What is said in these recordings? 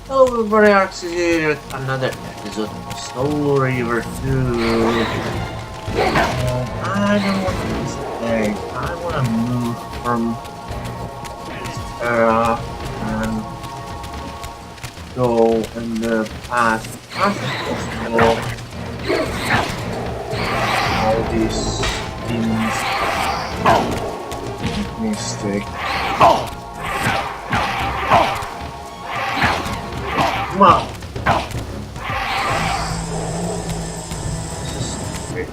Hello everybody, Alex here with another episode of Soul Reaver 2. I don't want to miss the day. I want to move from this era and go in the past as possible. All these things make me stick. Come on! This is great.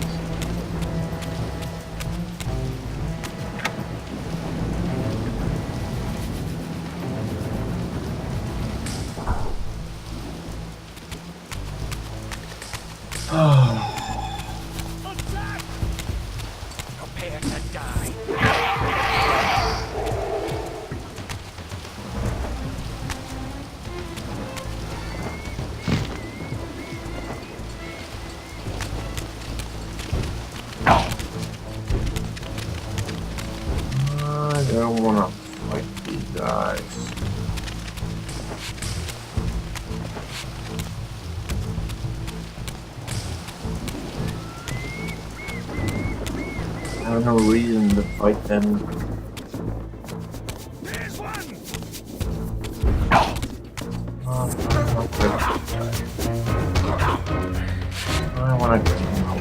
Prepare to die. I don't wanna fight these guys. I have no reason to fight them. There's one. I wanna get them out.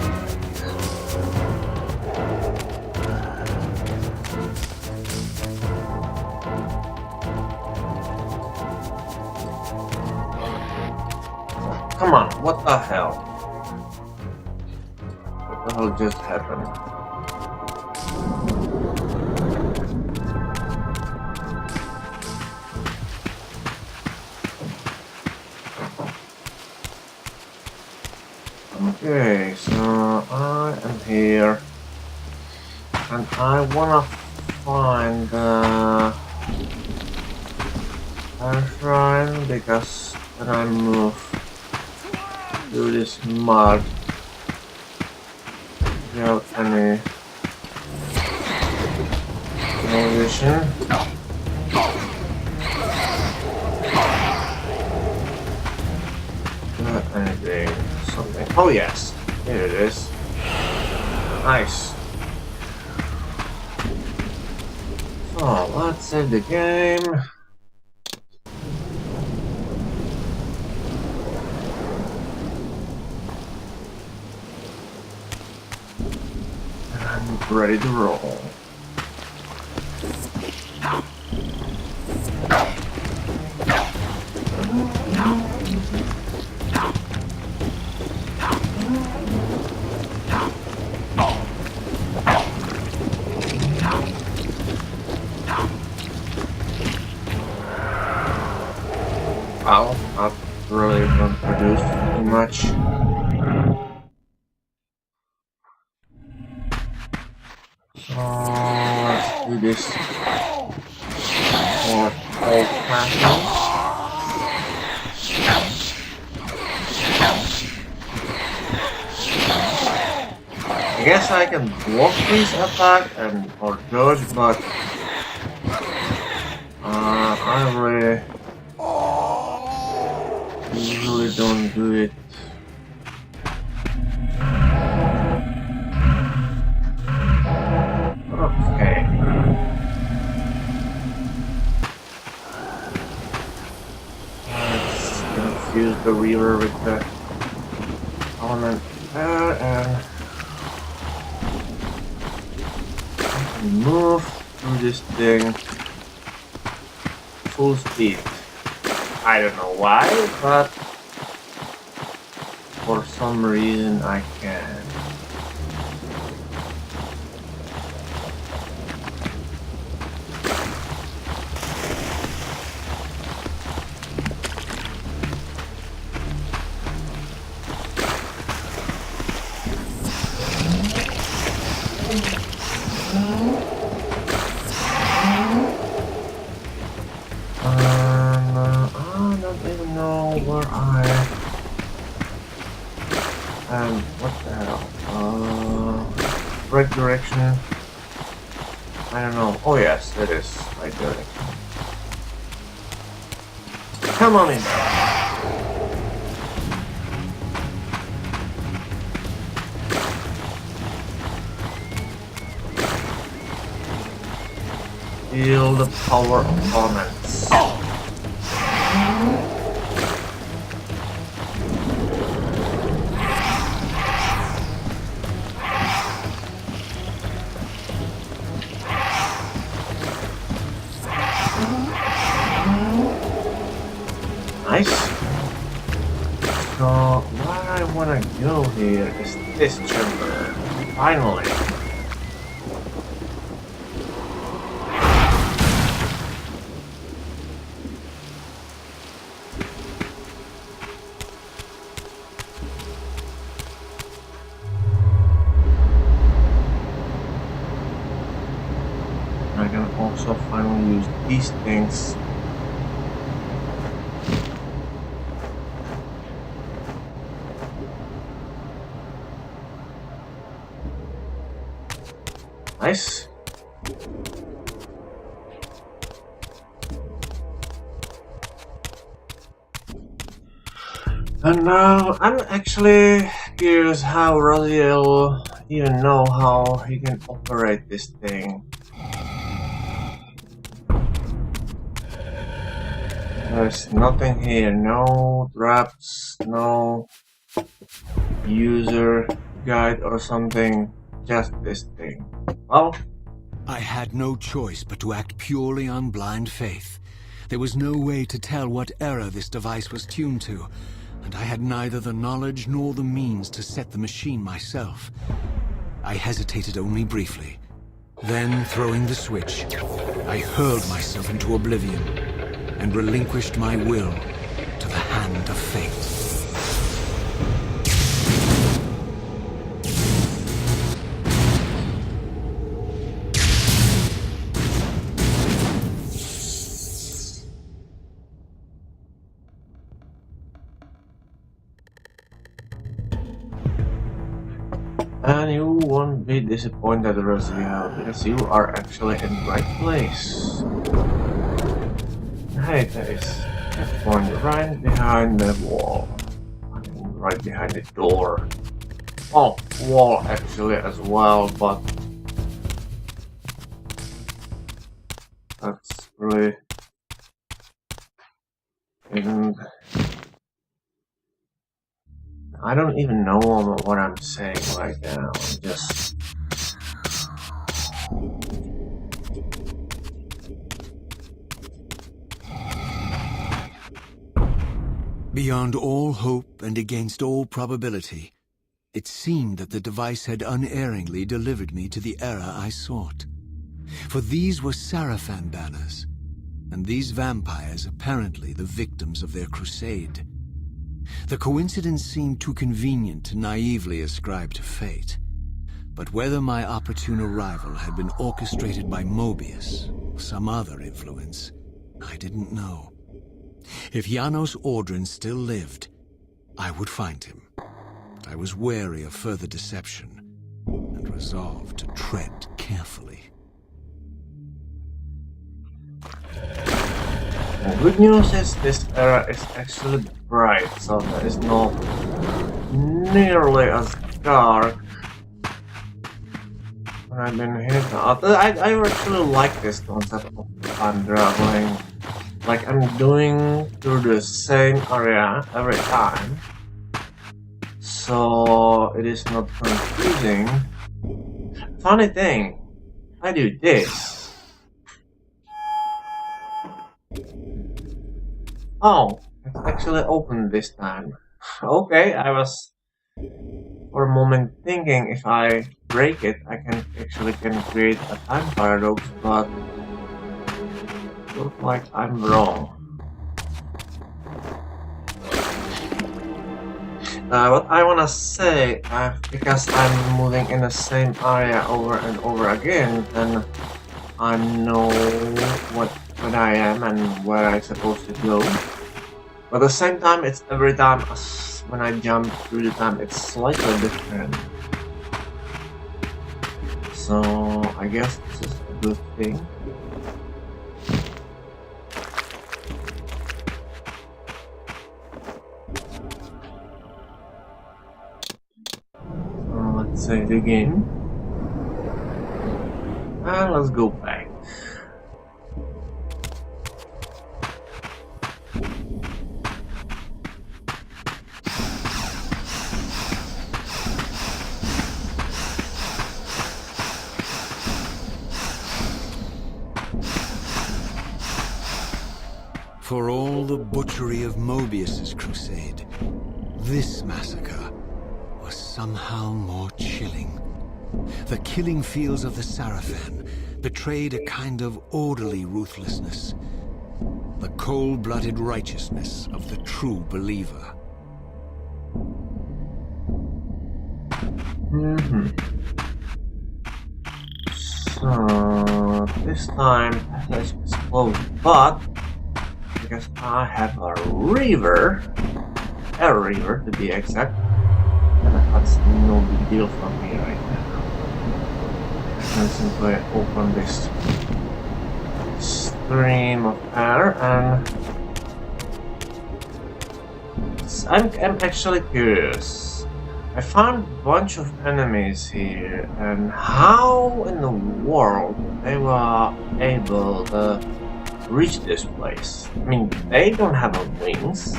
Come on, what the hell? What the hell just happened? Okay, so I am here and I wanna find the shrine because when I move through this mud without any vision. Not anything, something. Oh yes, here it is. Nice. So let's save the game. I'm ready to roll. Wow, that really don't produce too much. So let's do this more old-fashioned. I guess I can block this attack and or dodge, but I really usually don't do it. Okay. Let's confuse the reaver with the element there and move through this thing full speed. I don't know why, but for some reason I can. I don't even know where I am. What the hell? Right direction. I don't know. Oh yes, that is right direction. Come on in. Feel the power of elements. Nice. So where I wanna go here is this chamber. Finally. I can also finally use these things. Nice. And now I'm actually curious how Raziel even know how he can operate this thing. There's nothing here, no traps, no user guide or something, just this thing. Well, I had no choice but to act purely on blind faith. There was no way to tell what error this device was tuned to, and I had neither the knowledge nor the means to set the machine myself. I hesitated only briefly. Then, throwing the switch, I hurled myself into oblivion and relinquished my will to the hand of fate. and you won't be disappointed, Raziel, because you are actually in the right place. Hey, there is one right behind the wall. I mean, right behind the door. Oh, wall actually as well, but that's really isn't. I don't even know what I'm saying right now. I'm just. Beyond all hope and against all probability, it seemed that the device had unerringly delivered me to the era I sought. For these were Sarafan banners, and these vampires apparently the victims of their crusade. The coincidence seemed too convenient to naively ascribe to fate. But whether my opportune arrival had been orchestrated by Mobius or some other influence, I didn't know. If Janos Ordrin still lived, I would find him. I was wary of further deception and resolved to tread carefully. The good news is this era is actually bright, so there is not nearly as dark when I've been here. I actually like this concept of time traveling. Like I'm doing through the same area every time, so it is not confusing. Funny thing, I do this. Oh, it's actually open this time. Okay, I was for a moment thinking if I break it, I can create a time paradox, but looks like I'm wrong. What I wanna say, because I'm moving in the same area over and over again, then I know what I am and where I'm supposed to go. But at the same time, it's every time when I jump through the time, it's slightly different. So I guess this is a good thing. Let's save the game. And let's go back. For all the butchery of Mobius's crusade, this massacre was somehow more chilling. The killing fields of the Sarafan betrayed a kind of orderly ruthlessness, the cold-blooded righteousness of the true believer. So this time let's explode, but because I have a reaver to be exact, and that's no big deal for me right now. I simply open this stream of air, and I'm actually curious. I found a bunch of enemies here, and how in the world they were able to reach this place? I mean, they don't have a wings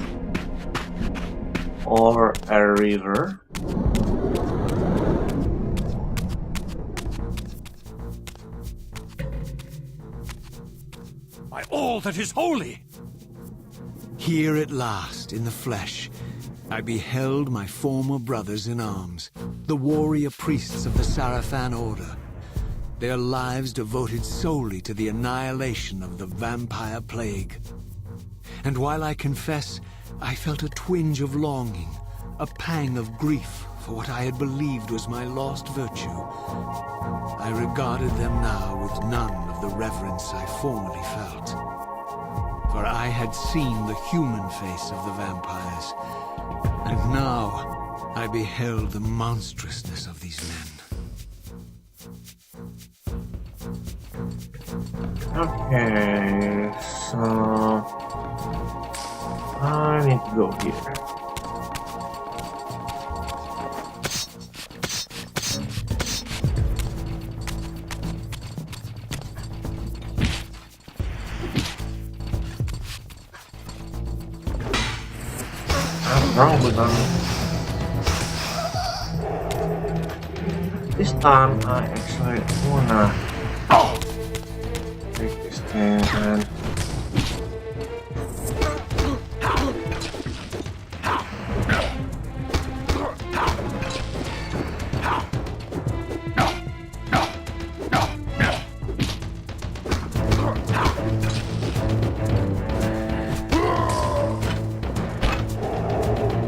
or a river. By all that is holy! Here at last, in the flesh, I beheld my former brothers in arms, the warrior priests of the Sarafan Order, their lives devoted solely to the annihilation of the vampire plague. And while I confess, I felt a twinge of longing, a pang of grief for what I had believed was my lost virtue, I regarded them now with none of the reverence I formerly felt. For I had seen the human face of the vampires, and now I beheld the monstrousness of these men. Okay, so I need to go here. What's wrong with them? This time I actually wanna take this thing and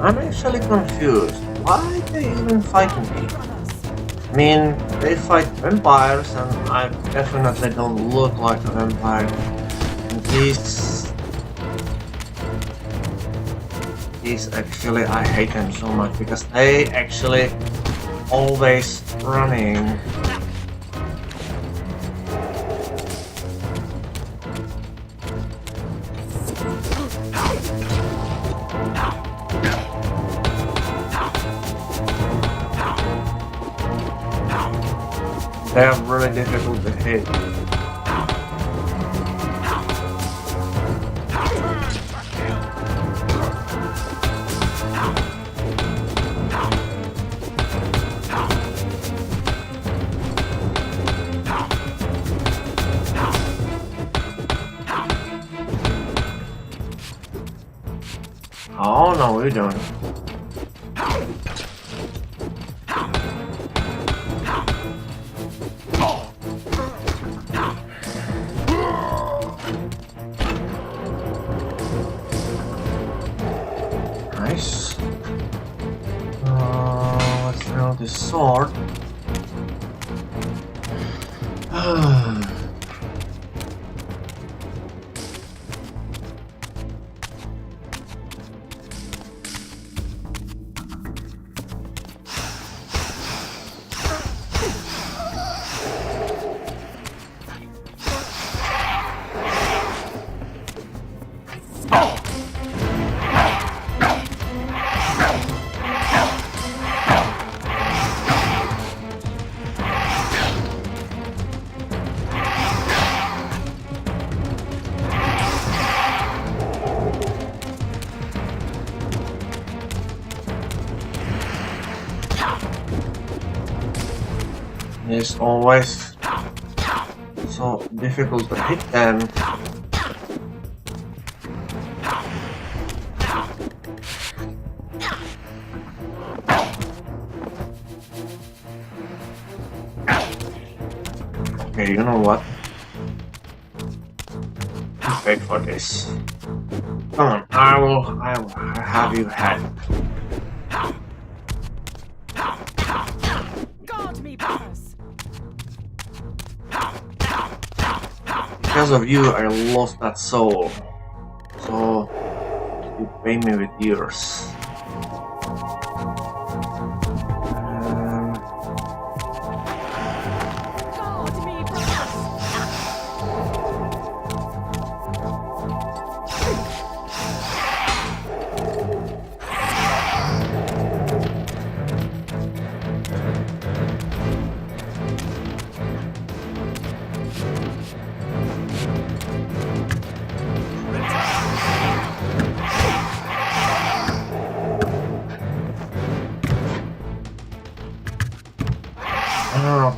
I'm actually confused. Why are they even fighting me? I mean, they fight vampires, and I definitely don't look like a vampire. And these actually, I hate them so much because they actually always running. They are really difficult to hit. Oh no, we don't. Nice. Let's throw this sword. It's always so difficult to hit them. Okay, you know what? Wait for this. Come on, I will have you had. Guard me, brothers. Because of you, I lost that soul. So, you pay me with yours. Guard me, brothers.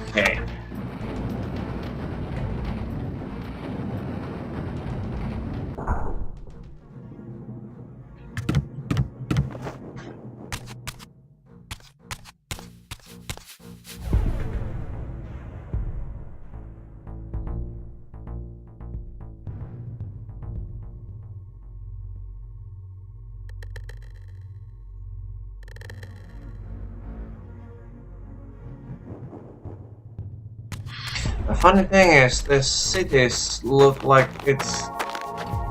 Okay. The funny thing is, this cities look like it's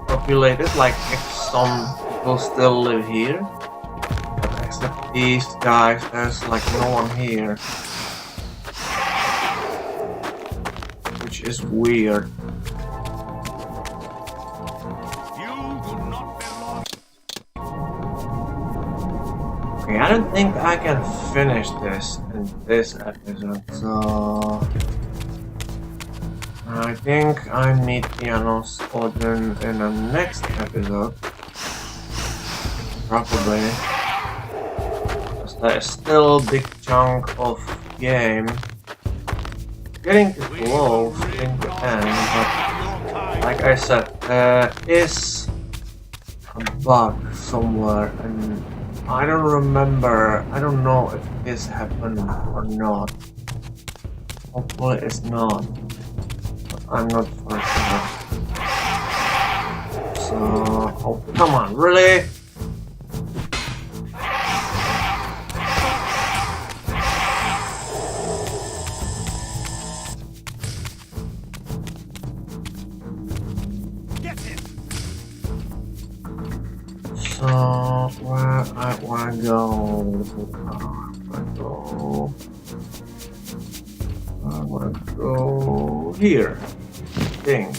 populated, like if some people still live here. But except these guys, there's like no one here. Which is weird. Okay, I don't think I can finish this in this episode, so... I think I meet Janos Odin in the next episode. Probably. Because there is still a big chunk of game. Getting close in the end, but like I said, there is a bug somewhere and I don't remember, I don't know if this happened or not. Hopefully it's not. I'm not for sure. So, oh, come on, really? Get him. So, where I wanna go? I wanna go here. Thing.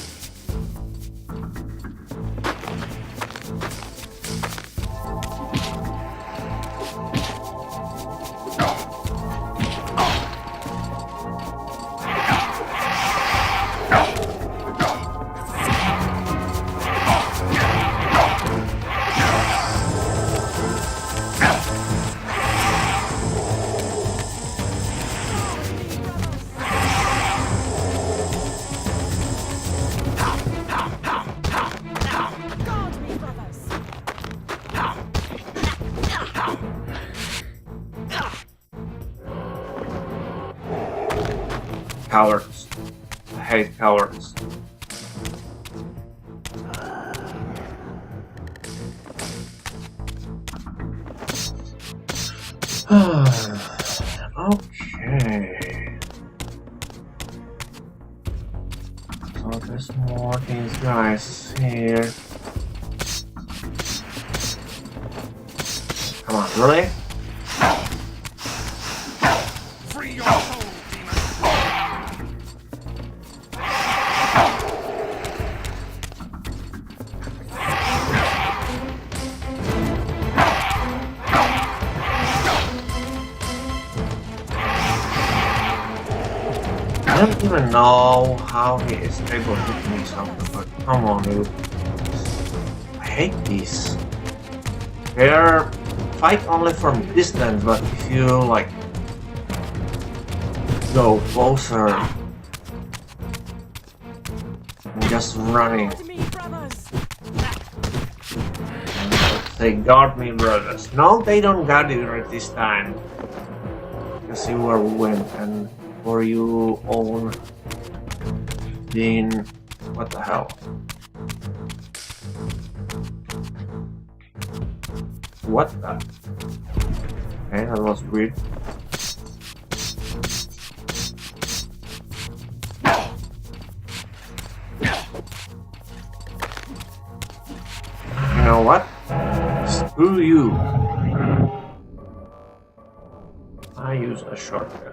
Cowards. I hate cowards. Okay. So there's more these guys here. Come on, really? Free your soul, demon. I don't even know how he is able to hit me something, but come on, dude. I hate these. They're fight only from distance, but if you like go closer and just running. Guard me, brothers. They guard me, brothers. No, they don't guard you right this time. Because you are win and for you own been... What the hell? What the? Okay, that was weird. You know what? Screw you. I use a shortcut.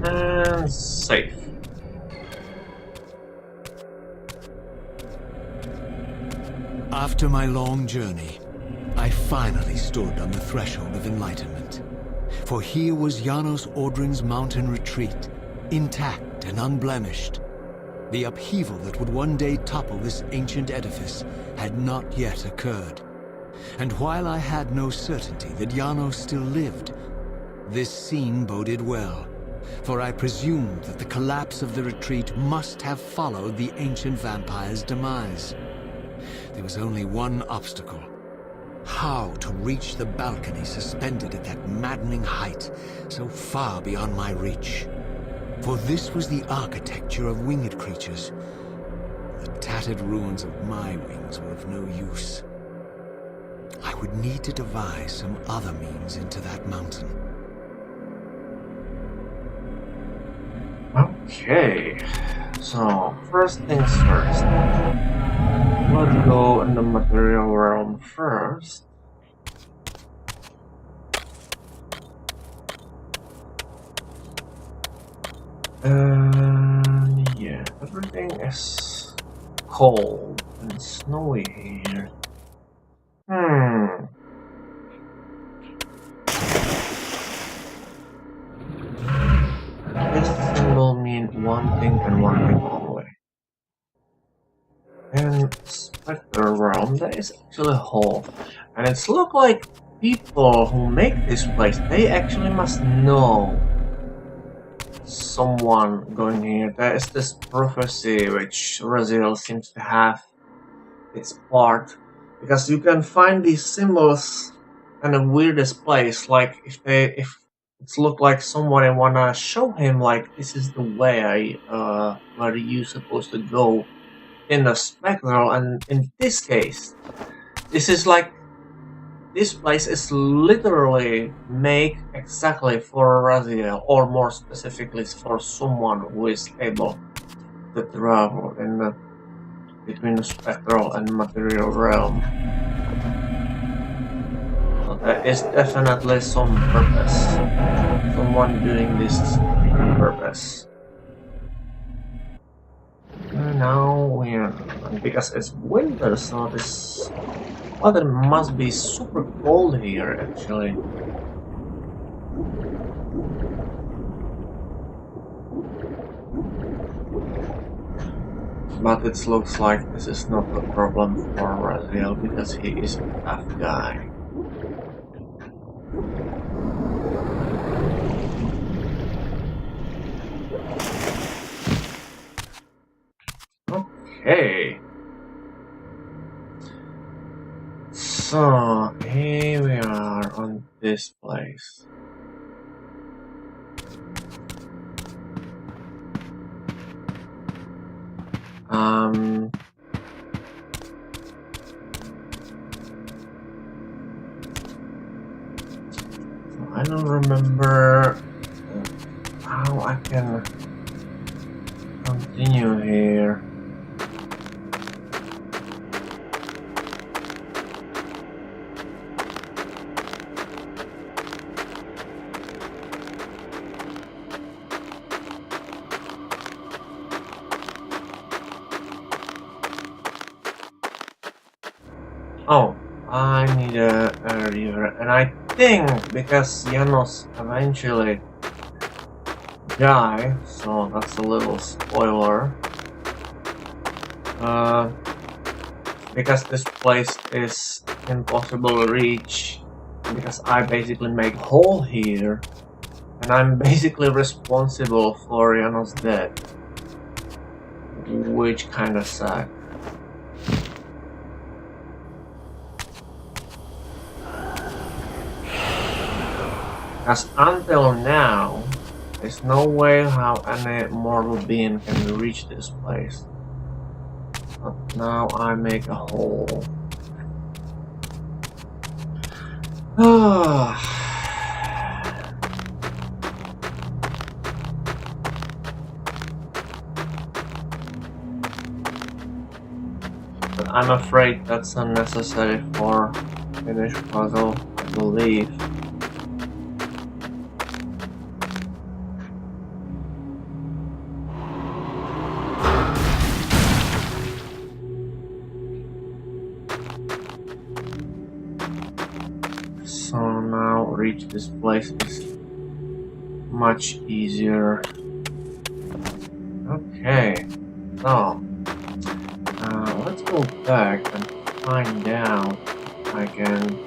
And safe. After my long journey, I finally stood on the threshold of enlightenment. For here was Janos Ordring's mountain retreat, intact and unblemished. The upheaval that would one day topple this ancient edifice had not yet occurred. And while I had no certainty that Janos still lived, this scene boded well, for I presumed that the collapse of the retreat must have followed the ancient vampire's demise. There was only one obstacle: how to reach the balcony suspended at that maddening height, so far beyond my reach. For this was the architecture of winged creatures. The tattered ruins of my wings were of no use. I would need to devise some other means into that mountain. Okay, so first things first. Let's go in the material realm first. Yeah, everything is cold and snowy here. This symbol means one thing and one thing only. In Spectre realm, there is actually a hole, and it's look like people who make this place, they actually must know someone going here. There is this prophecy which Raziel seems to have its part, because you can find these symbols in the weirdest place. Like if it's look like someone wanna show him like this is the way where you supposed to go in the spectral, and in this case, this is like this place is literally made exactly for Raziel, or more specifically for someone who is able to travel in the between the spectral and material realm. So there is definitely some purpose. Someone doing this on purpose. And now we're because it's winter, so this weather must be super cold here actually. But it looks like this is not a problem for Raziel because he is a tough guy. Okay. So here we are on this place. I don't remember how I can continue here. Oh, I need a reaver, and I think because Janos eventually die, so that's a little spoiler. Because this place is impossible to reach, because I basically make hole here, and I'm basically responsible for Janos' death, which kinda sad. As until now, there's no way how any mortal being can reach this place. But now I make a hole. But I'm afraid that's unnecessary for finished puzzle, I believe. So now reach this place is much easier. Okay, so let's go back and find out if I can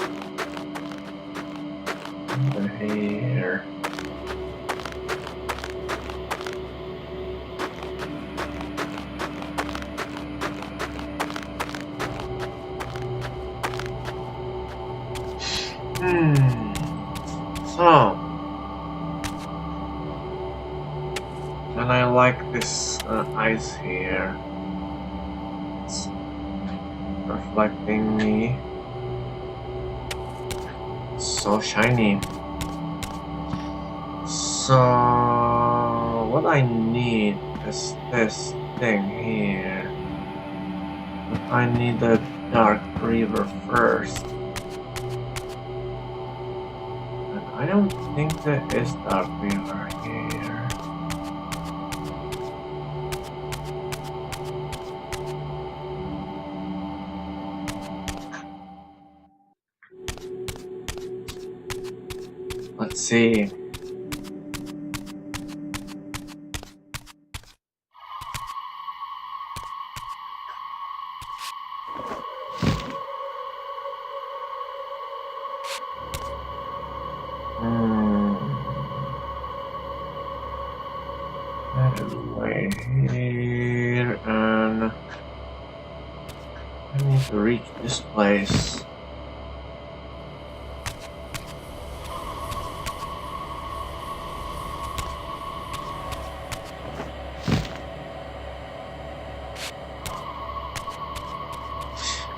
over here. So, and I like this ice here. It's reflecting me. So shiny. So, what I need is this thing here. But I need the dark reaver first. I don't think there is dark reaver here. Let's see. Way here, and I need to reach this place.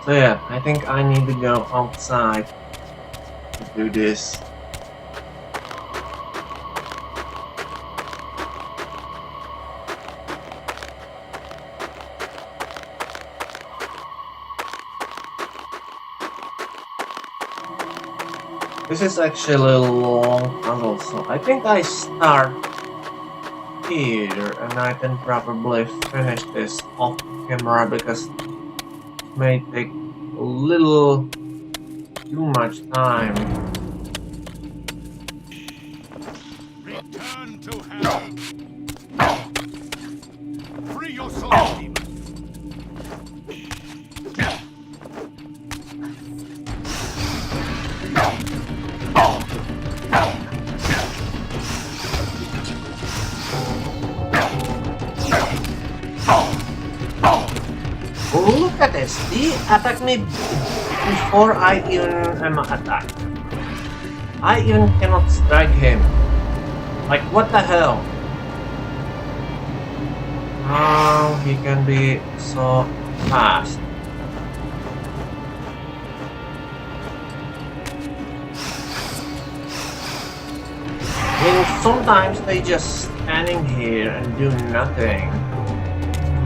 So yeah, I think I need to go outside to do this. This is actually a long puzzle, so I think I start here and I can probably finish this off camera because it may take a little too much time. Return to hell. Free your soul, demon. Oh, look at this. He attacked me before I even am attacked. I even cannot strike him. Like, what the hell? How he can be so fast? I mean, sometimes they just standing here and do nothing.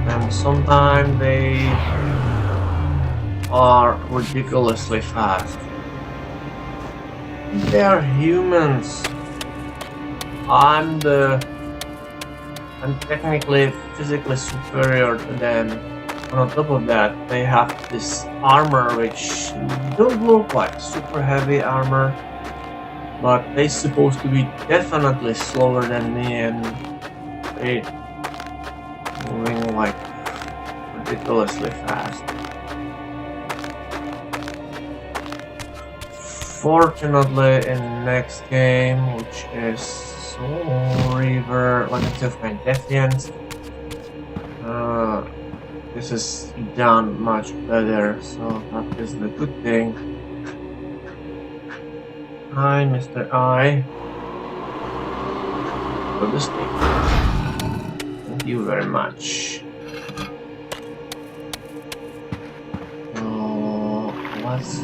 And sometimes they are ridiculously fast. They are humans. I'm technically physically superior to them. And on top of that, they have this armor which don't look like super heavy armor, but they're supposed to be definitely slower than me, and they moving like ridiculously fast. Fortunately, in next game, which is Soul Reaver, Legacy of Kain Defiance, this is done much better, so that is the good thing. Hi, Mr. I. for the steak. Thank you very much. Let's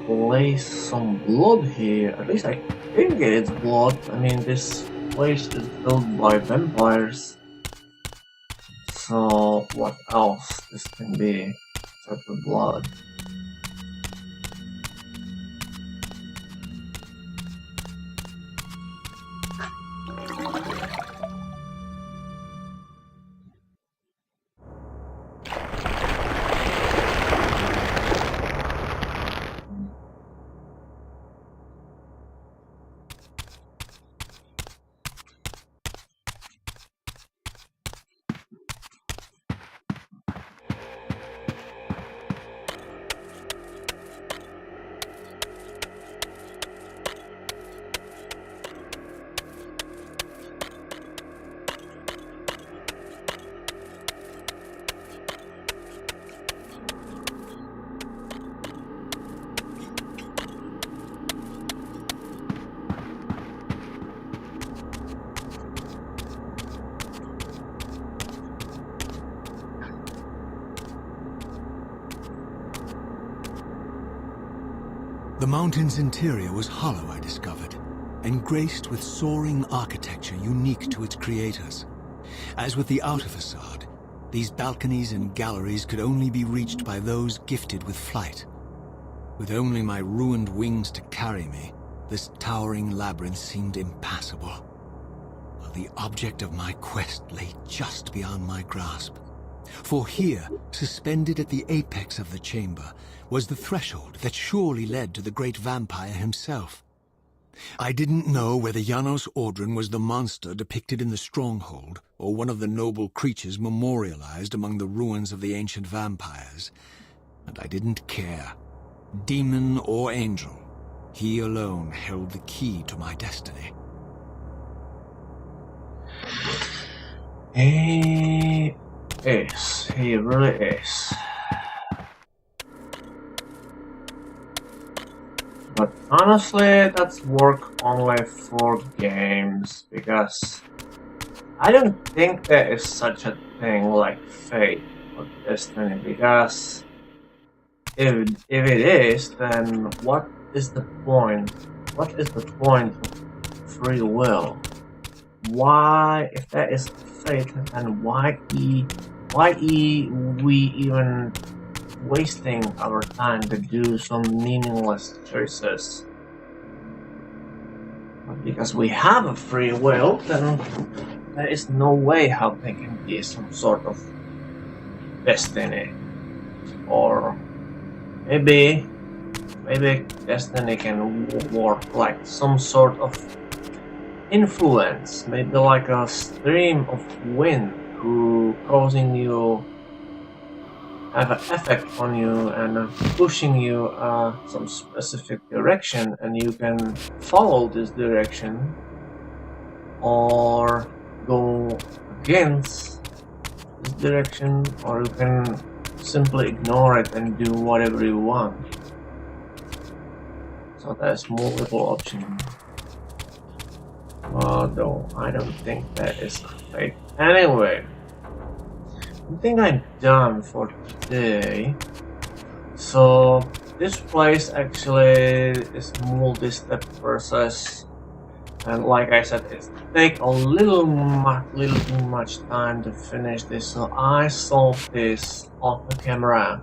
place some blood here. At least I think it's blood. I mean, this place is filled by vampires. So what else this can be except for blood? The mountain's interior was hollow, I discovered, and graced with soaring architecture unique to its creators. As with the outer facade, these balconies and galleries could only be reached by those gifted with flight. With only my ruined wings to carry me, this towering labyrinth seemed impassable, while the object of my quest lay just beyond my grasp. For here, suspended at the apex of the chamber, was the threshold that surely led to the great vampire himself. I didn't know whether Janos Audron was the monster depicted in the stronghold, or one of the noble creatures memorialized among the ruins of the ancient vampires. And I didn't care. Demon or angel, he alone held the key to my destiny. He is. He really is. But honestly, that's work only for games, because I don't think there is such a thing like fate or destiny, because if it is, then what is the point? What is the point of free will? Why, if there is fate, then why we even wasting our time to do some meaningless choices? But because we have a free will, then there is no way how there can be some sort of destiny. Or maybe destiny can work like some sort of influence, maybe like a stream of wind who causing you, have an effect on you and pushing you some specific direction, and you can follow this direction or go against this direction, or you can simply ignore it and do whatever you want. So there's multiple options. Although I don't think that is fate. Anyway, I think I'm done for today. So this place actually is multi-step process, and like I said, it takes a little too much time to finish this. So I solved this off the camera,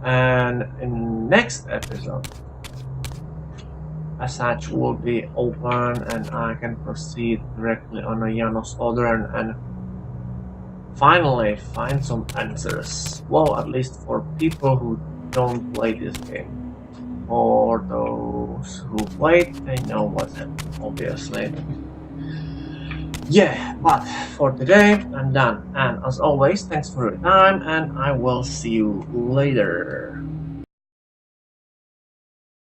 and in next episode, passage will be open and I can proceed directly on a Janos Audron and finally find some answers. Well, at least for people who don't play this game. For those who played, they know what's happening, obviously. Yeah, but for today, I'm done. And as always, thanks for your time, and I will see you later.